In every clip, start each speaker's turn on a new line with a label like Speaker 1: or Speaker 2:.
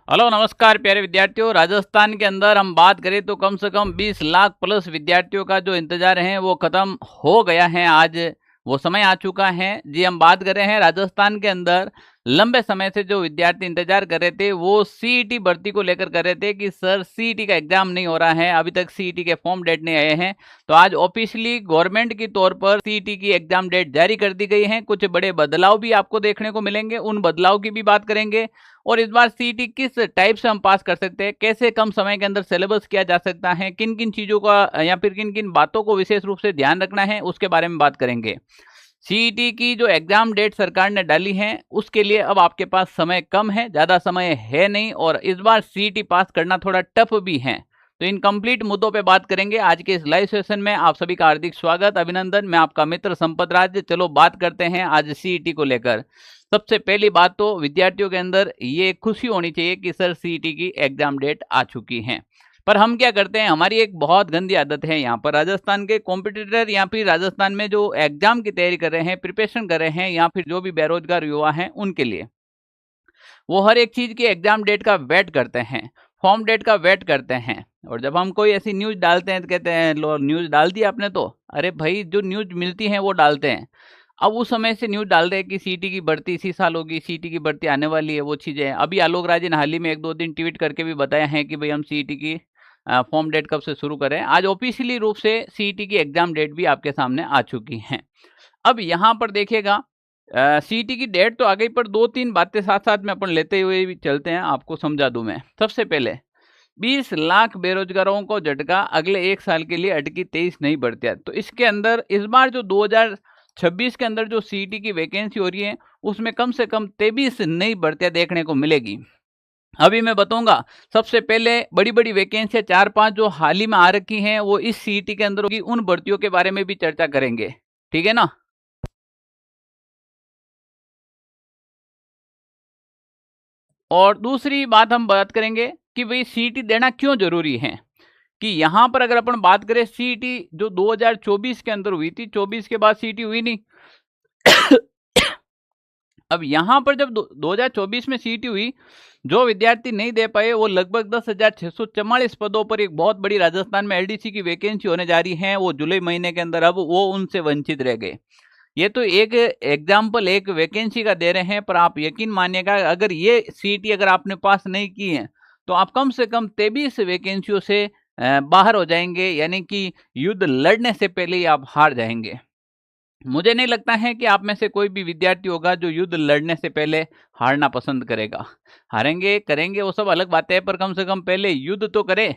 Speaker 1: Hello नमस्कार प्यारे विद्यार्थियों। राजस्थान के अंदर हम बात करें तो कम से कम 20 लाख प्लस विद्यार्थियों का जो इंतजार है वो खत्म हो गया है। आज वो समय आ चुका है। जी, हम बात कर रहे हैं राजस्थान के अंदर लंबे समय से जो विद्यार्थी इंतजार कर रहे थे वो सीईटी भर्ती को लेकर कर रहे थे कि सर सीईटी का एग्जाम नहीं हो रहा है, अभी तक सीईटी के फॉर्म डेट नहीं आए हैं। तो आज ऑफिशियली गवर्नमेंट की तौर पर सीईटी की एग्जाम डेट जारी कर दी गई है। कुछ बड़े बदलाव भी आपको देखने को मिलेंगे, उन बदलाव की भी बात करेंगे। और इस बार सीईटी किस टाइप से हम पास कर सकते हैं, कैसे कम समय के अंदर सिलेबस किया जा सकता है, किन किन चीज़ों का या फिर किन किन बातों को विशेष रूप से ध्यान रखना है, उसके बारे में बात करेंगे। सीईटी की जो एग्जाम डेट सरकार ने डाली है उसके लिए अब आपके पास समय कम है, ज़्यादा समय है नहीं, और इस बार सीईटी पास करना थोड़ा टफ भी है। तो इन कंप्लीट मुद्दों पे बात करेंगे आज के इस लाइव सेशन में। आप सभी का हार्दिक स्वागत, अभिनंदन। मैं आपका मित्र संपत राज। चलो बात करते हैं आज सीईटी को लेकर। सबसे पहली बात तो विद्यार्थियों के अंदर ये खुशी होनी चाहिए कि सर सीईटी की एग्जाम डेट आ चुकी है। पर हम क्या करते हैं, हमारी एक बहुत गंदी आदत है यहाँ पर, राजस्थान के कॉम्पिटिटर या फिर राजस्थान में जो एग्जाम की तैयारी कर रहे हैं, प्रिपरेशन कर रहे हैं, या फिर जो भी बेरोजगार युवा हैं उनके लिए वो हर एक चीज़ की एग्जाम डेट का वेट करते हैं, फॉर्म डेट का वेट करते हैं। और जब हम कोई ऐसी न्यूज़ डालते हैं तो कहते हैं लो न्यूज़ डाल दी आपने, तो अरे भाई जो न्यूज़ मिलती है वो डालते हैं। अब उस समय से न्यूज़ डाल रहे हैं कि सीईटी की भर्ती इसी साल होगी, सीईटी की भर्ती आने वाली है, वो चीज़ें हैं। अभी आलोक राज ने हाल ही में 1-2 दिन ट्वीट करके भी बताया है कि भाई हम सीईटी की फॉर्म डेट कब से शुरू करें। आज ऑफिशियली रूप से सीईटी की एग्जाम डेट भी आपके सामने आ चुकी हैं। अब यहाँ पर देखिएगा, सीईटी की डेट तो आ गई, पर 2-3 बातें साथ साथ में अपन लेते हुए भी चलते हैं, आपको समझा दूं मैं। सबसे पहले 20 लाख बेरोजगारों को झटका, अगले 1 साल के लिए अटकी 23 नई भर्तियां। तो इसके अंदर इस बार जो 2026 के अंदर जो सीईटी की वैकेंसी हो रही है उसमें कम से कम 23 नई भर्तियां देखने को मिलेगी। अभी मैं बताऊंगा। सबसे पहले बड़ी बड़ी वैकेंसियां 4-5 जो हाल ही में आ रखी हैं वो इस सीईटी के अंदर होगी, उन भर्तियों के बारे में भी चर्चा करेंगे। ठीक है ना। और दूसरी बात हम बात करेंगे कि भाई सीईटी देना क्यों जरूरी है। कि यहाँ पर अगर अपन बात करें, सीईटी जो 2024 के अंदर हुई थी, 24 के बाद सीईटी हुई नहीं। अब यहाँ पर जब 2024 में सीईटी हुई, जो विद्यार्थी नहीं दे पाए वो लगभग 10,644 पदों पर एक बहुत बड़ी राजस्थान में एलडीसी की वैकेंसी होने जा रही है, वो जुलाई महीने के अंदर, अब वो उनसे वंचित रह गए। ये तो एक एग्जाम्पल, एक वैकेंसी का दे रहे हैं, पर आप यकीन मानिएगा अगर ये सीईटी अगर आपने पास नहीं की है तो आप कम से कम 23 वैकेंसियों से बाहर हो जाएंगे, यानी कि युद्ध लड़ने से पहले ही आप हार जाएंगे। मुझे नहीं लगता है कि आप में से कोई भी विद्यार्थी होगा जो युद्ध लड़ने से पहले हारना पसंद करेगा। हारेंगे करेंगे वो सब अलग बात है, पर कम से कम पहले युद्ध तो करे।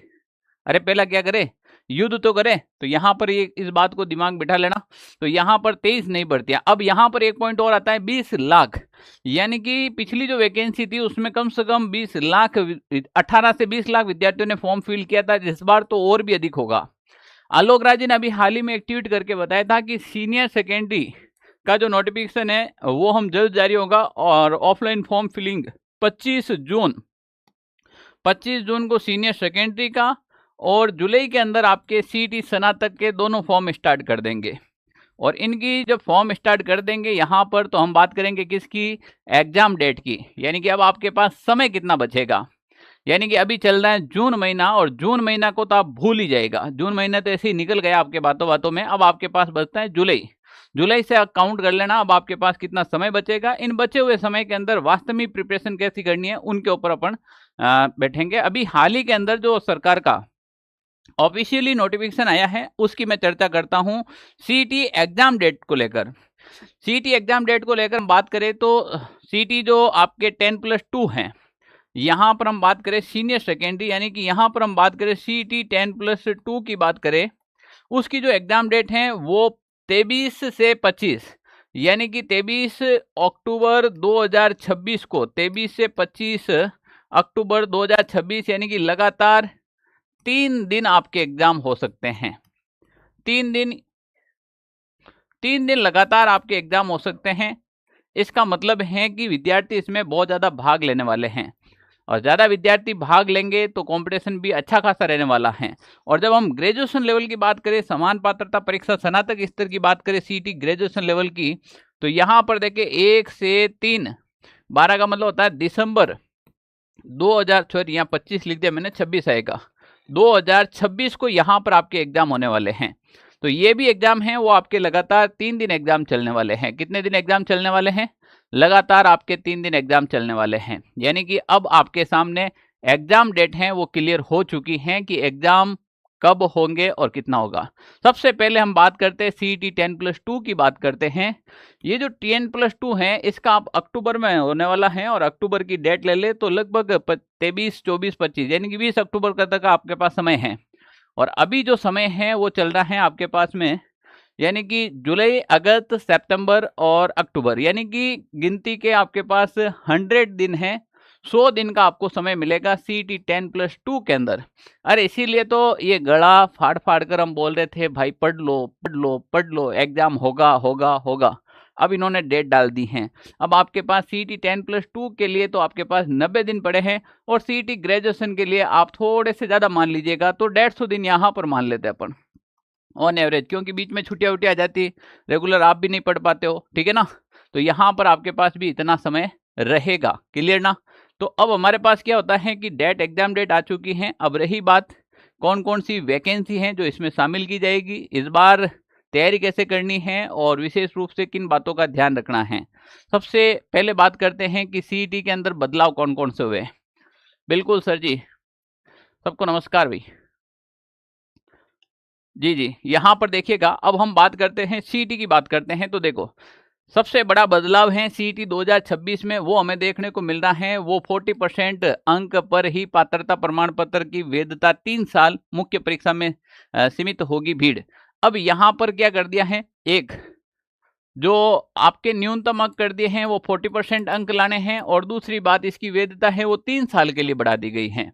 Speaker 1: अरे पहला क्या करे, युद्ध तो करे। तो यहाँ पर ये इस बात को दिमाग बिठा लेना। तो यहाँ पर 23 नहीं भर्तियां। अब यहाँ पर एक पॉइंट और आता है, 20 लाख, यानी कि पिछली जो वैकेंसी थी उसमें कम से कम 20 लाख, 18 से 20 लाख विद्यार्थियों ने फॉर्म फिल किया था। इस बार तो और भी अधिक होगा। आलोक राज ने अभी हाल ही में एक ट्वीट करके बताया था कि सीनियर सेकेंडरी का जो नोटिफिकेशन है वो हम जल्द जारी होगा, और ऑफलाइन फॉर्म फिलिंग 25 जून को सीनियर सेकेंडरी का, और जुलाई के अंदर आपके सीईटी स्नातक के दोनों फॉर्म स्टार्ट कर देंगे। और इनकी जब फॉर्म स्टार्ट कर देंगे यहाँ पर, तो हम बात करेंगे किसकी, एग्जाम डेट की। यानी कि अब आपके पास समय कितना बचेगा। यानी कि अभी चल रहा है जून महीना, और जून महीना को तो आप भूल ही जाएगा, जून महीना तो ऐसे ही निकल गया आपके बातों बातों में। अब आपके पास बचता है जुलाई। जुलाई से आप काउंट कर लेना अब आपके पास कितना समय बचेगा। इन बचे हुए समय के अंदर वास्तव में प्रिपरेशन कैसी करनी है उनके ऊपर अपन बैठेंगे। अभी हाल ही के अंदर जो सरकार का ऑफिशियली नोटिफिकेशन आया है उसकी मैं चर्चा करता हूं। सीईटी एग्जाम डेट को लेकर, सीईटी एग्जाम डेट को लेकर बात करें तो सीईटी जो आपके 10+2 हैं, यहाँ पर हम बात करें सीनियर सेकेंडरी, यानी कि यहाँ पर हम बात करें सीईटी 10+2 की बात करें, उसकी जो एग्जाम डेट है वो 23 से 25, यानी कि 23 अक्टूबर 2026 को, 23 से 25 अक्टूबर 2026, यानी कि लगातार 3 दिन आपके एग्जाम हो सकते हैं। 3 दिन लगातार आपके एग्जाम हो सकते हैं। इसका मतलब है कि विद्यार्थी इसमें बहुत ज़्यादा भाग लेने वाले हैं, और ज़्यादा विद्यार्थी भाग लेंगे तो कंपटीशन भी अच्छा खासा रहने वाला है। और जब हम ग्रेजुएशन लेवल की बात करें, समान पात्रता परीक्षा स्नातक स्तर की बात करें सीईटी ग्रेजुएशन लेवल की, तो यहाँ पर देखिए 1 से 3, 12 का मतलब होता है दिसंबर यहाँ 25 लिख दिया मैंने, 26 आएगा। 2026 को यहाँ पर आपके एग्जाम होने वाले हैं। तो ये भी एग्जाम है वो आपके लगातार 3 दिन एग्जाम चलने वाले हैं। कितने दिन एग्जाम चलने वाले हैं? लगातार आपके 3 दिन एग्जाम चलने वाले हैं। यानी कि अब आपके सामने एग्जाम डेट हैं वो क्लियर हो चुकी हैं कि एग्जाम कब होंगे और कितना होगा। सबसे पहले हम बात करते हैं CET 10+2 की बात करते हैं। ये जो 10+2 है इसका आप अक्टूबर में होने वाला है, और अक्टूबर की डेट ले ले तो लगभग 23, 24, 25 यानी कि 20 अक्टूबर तक आपके पास समय है। और अभी जो समय है वो चल रहा है आपके पास में, यानी कि जुलाई, अगस्त, सितंबर और अक्टूबर, यानी कि गिनती के आपके पास 100 दिन है। 100 दिन का आपको समय मिलेगा CET 10+2 के अंदर। अरे इसीलिए तो ये गला फाड़ फाड़ कर हम बोल रहे थे भाई पढ़ लो पढ़ लो पढ़ लो, एग्जाम होगा होगा होगा। अब इन्होंने डेट डाल दी हैं। अब आपके पास CET 10+2 के लिए तो आपके पास 90 दिन पड़े हैं, और CET ग्रेजुएशन के लिए आप थोड़े से ज़्यादा मान लीजिएगा तो 150 दिन यहाँ पर मान लेते हैं अपन ऑन एवरेज, क्योंकि बीच में छुट्टियाँ उट्टियाँ आ जाती, रेगुलर आप भी नहीं पढ़ पाते हो, ठीक है ना। तो यहाँ पर आपके पास भी इतना समय रहेगा, क्लियर ना। तो अब हमारे पास क्या होता है कि डेट, एग्जाम डेट आ चुकी हैं। अब रही बात कौन कौन सी वैकेंसी हैं जो इसमें शामिल की जाएगी, इस बार तैयारी कैसे करनी है और विशेष रूप से किन बातों का ध्यान रखना है। सबसे पहले बात करते हैं कि CET के अंदर बदलाव कौन कौन से हुए। बिल्कुल सर जी, सबको नमस्कार भाई। जी, यहाँ पर देखिएगा, अब हम बात करते हैं CET की बात करते हैं। तो देखो सबसे बड़ा बदलाव है CET 2026 में वो हमें देखने को मिल रहा है, वो 40% अंक पर ही पात्रता प्रमाण पत्र की वैधता 3 साल मुख्य परीक्षा में सीमित होगी भीड़। अब यहाँ पर क्या कर दिया है, एक जो आपके न्यूनतम अंक कर दिए हैं वो 40% अंक लाने हैं, और दूसरी बात इसकी वैधता है वो 3 साल के लिए बढ़ा दी गई है।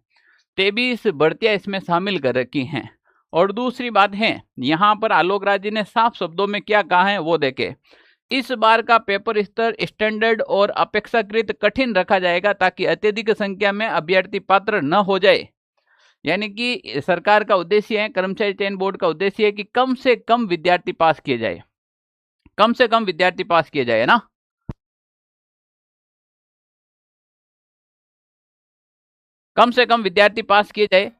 Speaker 1: 23 भर्तियां इसमें शामिल कर रखी हैं। और दूसरी बात है यहाँ पर आलोक राज जी ने साफ शब्दों में क्या कहा है वो देखे, इस बार का पेपर स्तर स्टैंडर्ड और अपेक्षाकृत कठिन रखा जाएगा ताकि अत्यधिक संख्या में अभ्यर्थी पात्र न हो जाए। यानी कि सरकार का उद्देश्य है, कर्मचारी चयन बोर्ड का उद्देश्य है कि कम से कम विद्यार्थी पास किए जाए, कम से कम विद्यार्थी पास किए जाए ना। कम से कम विद्यार्थी पास किए जाए,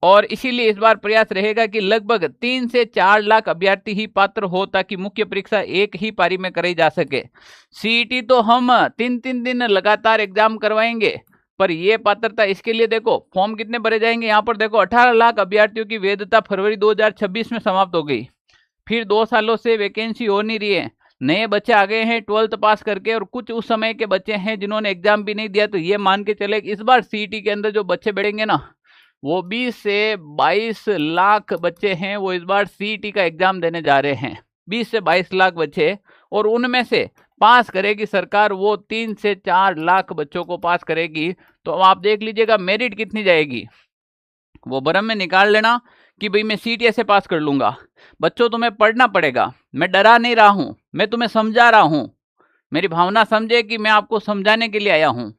Speaker 1: और इसीलिए इस बार प्रयास रहेगा कि लगभग 3 से 4 लाख अभ्यर्थी ही पात्र हो ताकि मुख्य परीक्षा एक ही पारी में कराई जा सके। CET तो हम 3-3 दिन लगातार एग्जाम करवाएंगे, पर ये पात्रता इसके लिए देखो फॉर्म कितने भरे जाएंगे। यहाँ पर देखो 18 लाख अभ्यर्थियों की वैधता फरवरी 2026 में समाप्त हो गई। फिर 2 सालों से वैकेंसी हो नहीं रही है, नए बच्चे आ गए हैं 12th पास करके, और कुछ उस समय के बच्चे हैं जिन्होंने एग्जाम भी नहीं दिया। तो ये मान के चले इस बार CET के अंदर जो बच्चे बैठेंगे ना, वो 20 से 22 लाख बच्चे हैं, वो इस बार CET का एग्जाम देने जा रहे हैं। 20 से 22 लाख बच्चे, और उनमें से पास करेगी सरकार वो 3 से 4 लाख बच्चों को पास करेगी। तो आप देख लीजिएगा मेरिट कितनी जाएगी, वो बरम में निकाल लेना कि भाई मैं CET ऐसे पास कर लूंगा। बच्चों तुम्हें पढ़ना पड़ेगा, मैं डरा नहीं रहा हूं, मैं तुम्हें समझा रहा हूं, मेरी भावना समझे कि मैं आपको समझाने के लिए आया हूं,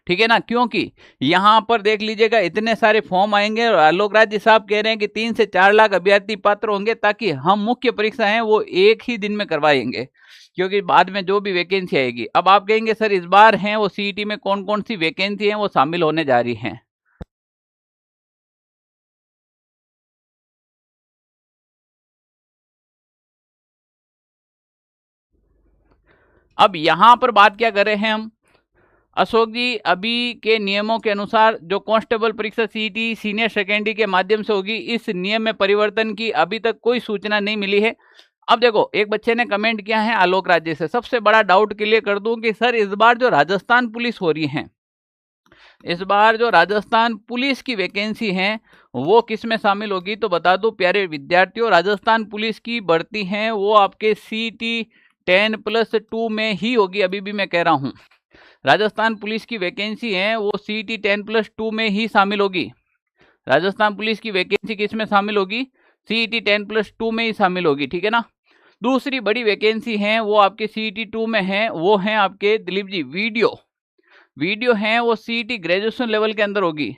Speaker 1: ठीक है ना। क्योंकि यहाँ पर देख लीजिएगा इतने सारे फॉर्म आएंगे, और आलोक राज जी साहब कह रहे हैं कि 3 से 4 लाख अभ्यर्थी पात्र होंगे ताकि हम मुख्य परीक्षा है वो एक ही दिन में करवाएंगे, क्योंकि बाद में जो भी वैकेंसी आएगी। अब आप कहेंगे सर इस बार हैं वो CET में कौन कौन सी वैकेंसी है वो शामिल होने जा रही हैं। अब यहाँ पर बात क्या कर रहे हैं हम, अशोक जी, अभी के नियमों के अनुसार जो कांस्टेबल परीक्षा CET सीनियर सेकेंडरी के माध्यम से होगी, इस नियम में परिवर्तन की अभी तक कोई सूचना नहीं मिली है। अब देखो एक बच्चे ने कमेंट किया है आलोक राज्य से, सबसे बड़ा डाउट क्लियर कर दूं कि सर इस बार जो राजस्थान पुलिस हो रही है, इस बार जो राजस्थान पुलिस की वैकेंसी है वो किस में शामिल होगी। तो बता दूं प्यारे विद्यार्थियों, राजस्थान पुलिस की भर्ती है वो आपके CET 10+2 में ही होगी। अभी भी मैं कह रहा हूं राजस्थान पुलिस की वैकेंसी है वो CET 10+2 में ही शामिल होगी। राजस्थान पुलिस की वैकेंसी किस में शामिल होगी, CET 10+2 में ही शामिल होगी, ठीक है ना। दूसरी बड़ी वैकेंसी है वो आपके CET 2 में है, वो है आपके दिलीप जी वीडियो है वो CET ग्रेजुएशन लेवल के अंदर होगी।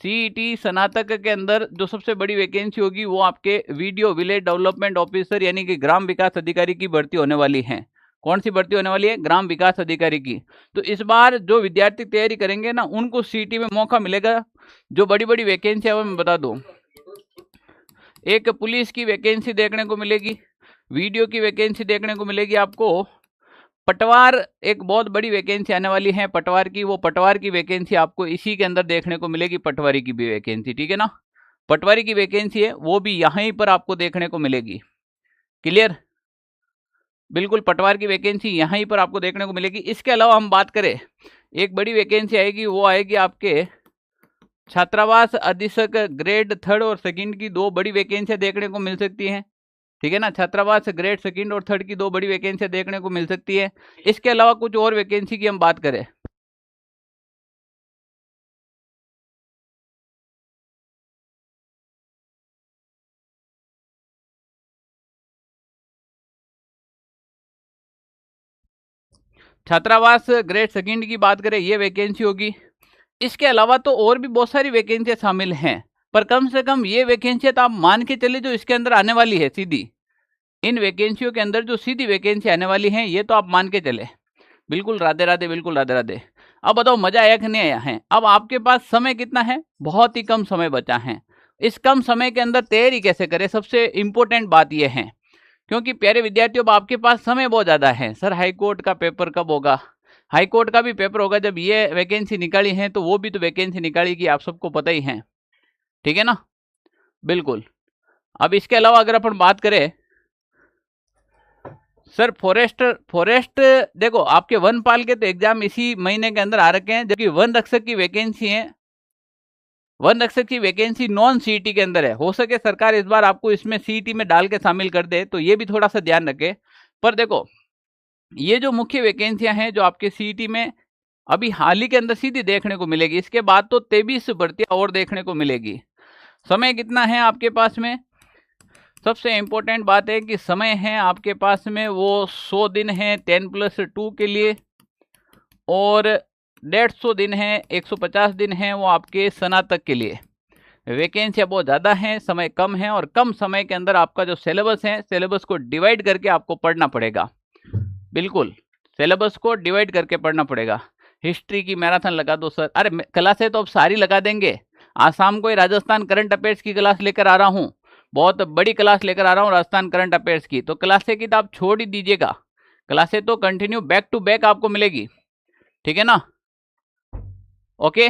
Speaker 1: CET स्नातक के अंदर जो सबसे बड़ी वैकेंसी होगी वो आपके वीडियो विलेज डेवलपमेंट ऑफिसर यानी कि ग्राम विकास अधिकारी की भर्ती होने वाली है। कौन सी भर्ती होने वाली है? ग्राम विकास अधिकारी की। तो इस बार जो विद्यार्थी तैयारी करेंगे ना, उनको सीटी में मौका मिलेगा। जो बड़ी बड़ी वैकेंसी है वो मैं बता दूं, एक पुलिस की वैकेंसी देखने को मिलेगी, वीडियो की वैकेंसी देखने को मिलेगी आपको, पटवार एक बहुत बड़ी वैकेंसी आने वाली है पटवार की, वो पटवार की वैकेंसी आपको इसी के अंदर देखने को मिलेगी, पटवारी की भी वैकेंसी, ठीक है ना। पटवारी की वैकेंसी है वो भी यहीं पर आपको देखने को मिलेगी। क्लियर? बिल्कुल, पटवार की वैकेंसी यहीं पर आपको देखने को मिलेगी। इसके अलावा हम बात करें, एक बड़ी वैकेंसी आएगी, वो आएगी आपके छात्रावास अधीक्षक ग्रेड 3rd और 2nd की 2 बड़ी वैकेंसियां देखने को मिल सकती हैं, ठीक है ना। छात्रावास ग्रेड 2nd और 3rd की 2 बड़ी वैकेंसियां देखने को मिल सकती है। इसके अलावा कुछ और वैकेंसी की हम बात करें, छात्रावास ग्रेड 2nd की बात करें, ये वैकेंसी होगी। इसके अलावा तो और भी बहुत सारी वैकेंसियां शामिल हैं, पर कम से कम ये वैकेंसियां तो आप मान के चले जो इसके अंदर आने वाली है सीधी, इन वैकेंसियों के अंदर जो सीधी वैकेंसी आने वाली है ये तो आप मान के चले। बिल्कुल राधे राधे, बिल्कुल राधे राधे। अब बताओ मजा आया कि नहीं आया है? अब आपके पास समय कितना है? बहुत ही कम समय बचा है। इस कम समय के अंदर तैयारी कैसे करें, सबसे इंपॉर्टेंट बात यह है, क्योंकि प्यारे विद्यार्थियों अब आपके पास समय बहुत ज़्यादा है। सर हाईकोर्ट का पेपर कब होगा? हाईकोर्ट का भी पेपर होगा जब ये वैकेंसी निकाली है, तो वो भी तो वैकेंसी निकालेगी, आप सबको पता ही है, ठीक है ना। बिल्कुल। अब इसके अलावा अगर अपन बात करें सर, फॉरेस्ट देखो, आपके वनपाल के तो एग्जाम इसी महीने के अंदर आ रखे हैं, जबकि वन रक्षक की वैकेंसी है, वन रक्षक की वैकेंसी नॉन सीईटी के अंदर है। हो सके सरकार इस बार आपको इसमें सीईटी में डाल के शामिल कर दे, तो ये भी थोड़ा सा ध्यान रखे। पर देखो, ये जो मुख्य वैकेंसियां हैं जो आपके सीईटी में अभी हाल ही के अंदर सीधी देखने को मिलेगी, इसके बाद तो 23 भर्तियां और देखने को मिलेगी। समय कितना है आपके पास में? सबसे इम्पोर्टेंट बात है कि समय है आपके पास में वो 100 दिन है 10+2 के लिए, और 150 दिन है, 150 दिन है वो आपके स्नातक के लिए। वैकेंसियाँ बहुत ज़्यादा हैं, समय कम है, और कम समय के अंदर आपका जो सिलेबस है, सिलेबस को डिवाइड करके आपको पढ़ना पड़ेगा। बिल्कुल, सिलेबस को डिवाइड करके पढ़ना पड़ेगा। हिस्ट्री की मैराथन लगा दो सर, अरे क्लासें तो अब सारी लगा देंगे। आज शाम को ही राजस्थान करंट अफेयर्स की क्लास लेकर आ रहा हूँ, बहुत बड़ी क्लास लेकर आ रहा हूँ राजस्थान करंट अफेयर्स की, तो क्लासें की तो आप छोड़ ही दीजिएगा, क्लासें तो कंटिन्यू बैक टू बैक आपको मिलेगी, ठीक है ना। ओके,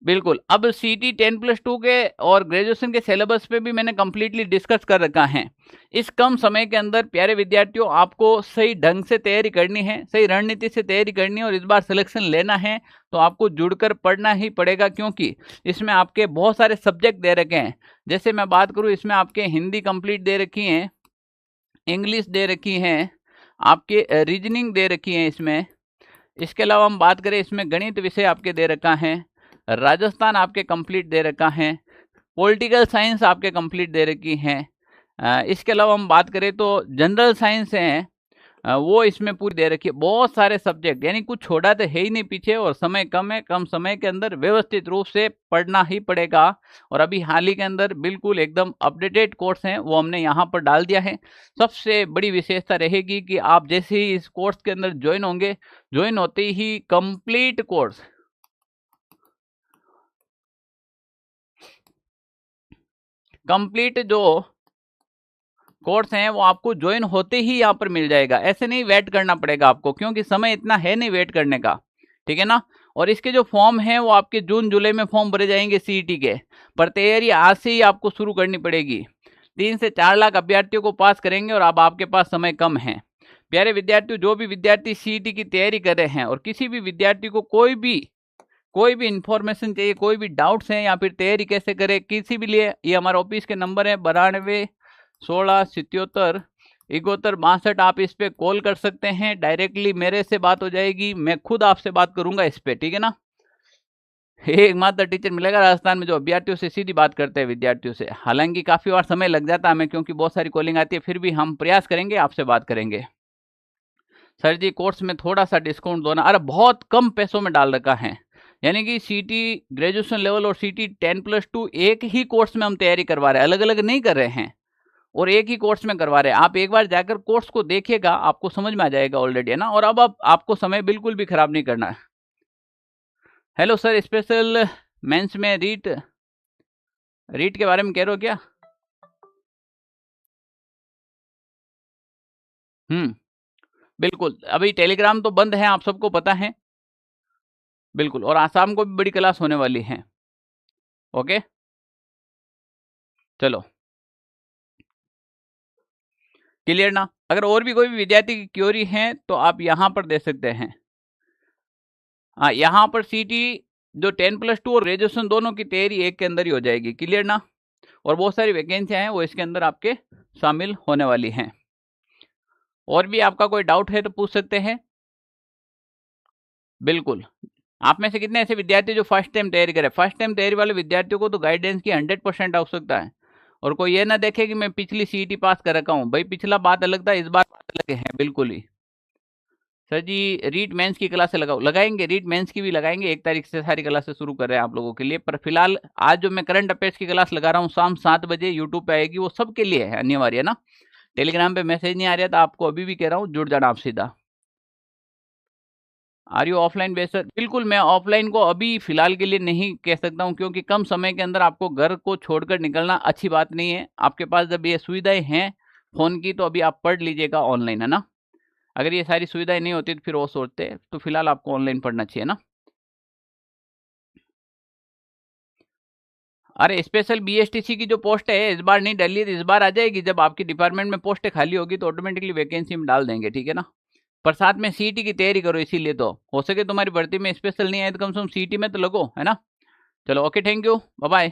Speaker 1: बिल्कुल। अब सीटी 10+2 के और ग्रेजुएशन के सिलेबस पे भी मैंने कंप्लीटली डिस्कस कर रखा है। इस कम समय के अंदर प्यारे विद्यार्थियों आपको सही ढंग से तैयारी करनी है, सही रणनीति से तैयारी करनी है, और इस बार सिलेक्शन लेना है तो आपको जुड़कर पढ़ना ही पड़ेगा, क्योंकि इसमें आपके बहुत सारे सब्जेक्ट दे रखे हैं। जैसे मैं बात करूँ, इसमें आपके हिंदी कंप्लीट दे रखी है, इंग्लिश दे रखी है, आपके रीजनिंग दे रखी है इसमें। इसके अलावा हम बात करें, इसमें गणित विषय आपके दे रखा है, राजस्थान आपके कंप्लीट दे रखा है, पॉलिटिकल साइंस आपके कंप्लीट दे रखी है। इसके अलावा हम बात करें तो जनरल साइंस है, वो इसमें पूरी दे रखी है। बहुत सारे सब्जेक्ट, यानी कुछ छोड़ा तो है ही नहीं पीछे, और समय कम है, कम समय के अंदर व्यवस्थित रूप से पढ़ना ही पड़ेगा। और अभी हाल ही के अंदर बिल्कुल एकदम अपडेटेड कोर्स हैं, वो हमने यहाँ पर डाल दिया है। सबसे बड़ी विशेषता रहेगी कि आप जैसे ही इस कोर्स के अंदर ज्वाइन होंगे, ज्वाइन होते ही कंप्लीट कोर्स, कंप्लीट जो कोर्स हैं वो आपको ज्वाइन होते ही यहाँ पर मिल जाएगा। ऐसे नहीं वेट करना पड़ेगा आपको, क्योंकि समय इतना है नहीं वेट करने का, ठीक है ना। और इसके जो फॉर्म हैं वो आपके जून जुलाई में फॉर्म भरे जाएंगे सीईटी के, पर तैयारी आज से ही आपको शुरू करनी पड़ेगी। 3 से 4 लाख अभ्यर्थियों को पास करेंगे, और अब आपके पास समय कम है। प्यारे विद्यार्थियों, जो भी विद्यार्थी सीईटी की तैयारी कर रहे हैं, और किसी भी विद्यार्थी को कोई भी इंफॉर्मेशन चाहिए, कोई भी डाउट्स हैं, या फिर तैयारी कैसे करें किसी भी लिए, ये हमारा ऑफिस के नंबर है 92 16 77 71 62। आप इस पे कॉल कर सकते हैं, डायरेक्टली मेरे से बात हो जाएगी, मैं खुद आपसे बात करूंगा इस पे, ठीक है ना। एक मात्र टीचर मिलेगा राजस्थान में जो अभ्यर्थियों से सीधी बात करते हैं, विद्यार्थियों से। हालांकि काफ़ी बार समय लग जाता है हमें, क्योंकि बहुत सारी कॉलिंग आती है, फिर भी हम प्रयास करेंगे, आपसे बात करेंगे। सर जी कोर्स में थोड़ा सा डिस्काउंट दो ना, अरे बहुत कम पैसों में डाल रखा है, यानी कि सीटी ग्रेजुएशन लेवल और सीटी 10+2 एक ही कोर्स में हम तैयारी करवा रहे हैं, अलग अलग नहीं कर रहे हैं। और एक ही कोर्स में करवा रहे हैं। आप एक बार जाकर कोर्स को देखिएगा, आपको समझ में आ जाएगा ऑलरेडी, है ना। और अब आपको समय बिल्कुल भी खराब नहीं करना है। हेलो सर, स्पेशल मेंस में रीट के बारे में कह रहे हो क्या? बिल्कुल, अभी टेलीग्राम तो बंद है, आप सबको पता है। बिल्कुल, और आसाम को भी बड़ी क्लास होने वाली है। ओके, चलो क्लियर ना। अगर और भी कोई भी विद्यार्थी की क्वेरी है तो आप यहाँ पर दे सकते हैं। हाँ, यहाँ पर सीटी जो 10+2 और ग्रेजुएशन दोनों की तैयारी एक के अंदर ही हो जाएगी। क्लियर ना। और बहुत सारी वैकेंसियां हैं वो इसके अंदर आपके शामिल होने वाली हैं। और भी आपका कोई डाउट है तो पूछ सकते हैं। बिल्कुल, आप में से कितने ऐसे विद्यार्थी जो फर्स्ट टाइम तैयारी करें? फर्स्ट टाइम तैयारी वाले विद्यार्थियों को तो गाइडेंस की 100% आवश्यकता है। और कोई ये ना देखे कि मैं पिछली सीईटी पास कर रखा हूँ। भाई पिछला बात अलग था, इस बार बात अलग है। बिल्कुल ही सर जी, रीट मेंस की क्लास लगाएंगे, रीट मेंस की भी लगाएंगे। 1 तारीख से सारी क्लासेस शुरू कर रहे हैं आप लोगों के लिए। पर फिलहाल आज जो मैं करंट अफेयर्स की क्लास लगा रहा हूँ शाम 7 बजे यूट्यूब पे आएगी, वो सबके लिए है, अनिवार्य है ना। टेलीग्राम पे मैसेज नहीं आ रहा था आपको, अभी भी कह रहा हूँ, जुड़ जाना आप सीधा। Are you offline based? बिल्कुल, मैं ऑफलाइन को अभी फिलहाल के लिए नहीं कह सकता हूँ, क्योंकि कम समय के अंदर आपको घर को छोड़कर निकलना अच्छी बात नहीं है। आपके पास जब ये सुविधाएं हैं फोन की तो अभी आप पढ़ लीजिएगा ऑनलाइन, है ना। अगर ये सारी सुविधाएं नहीं होती तो फिर वो सोचते, तो फिलहाल आपको ऑनलाइन पढ़ना चाहिए ना। अरे स्पेशल बीएसटीसी की जो पोस्ट है इस बार नहीं डाली, इस बार आ जाएगी। जब आपकी डिपार्टमेंट में पोस्टें खाली होगी तो ऑटोमेटिकली वैकेंसी में डाल देंगे, ठीक है ना। पर साथ में सीटी की तैयारी करो, इसीलिए तो हो सके तुम्हारी भर्ती में स्पेशल नहीं आए तो कम से कम सीटी में तो लगो, है ना। चलो okay, thank you, bye bye.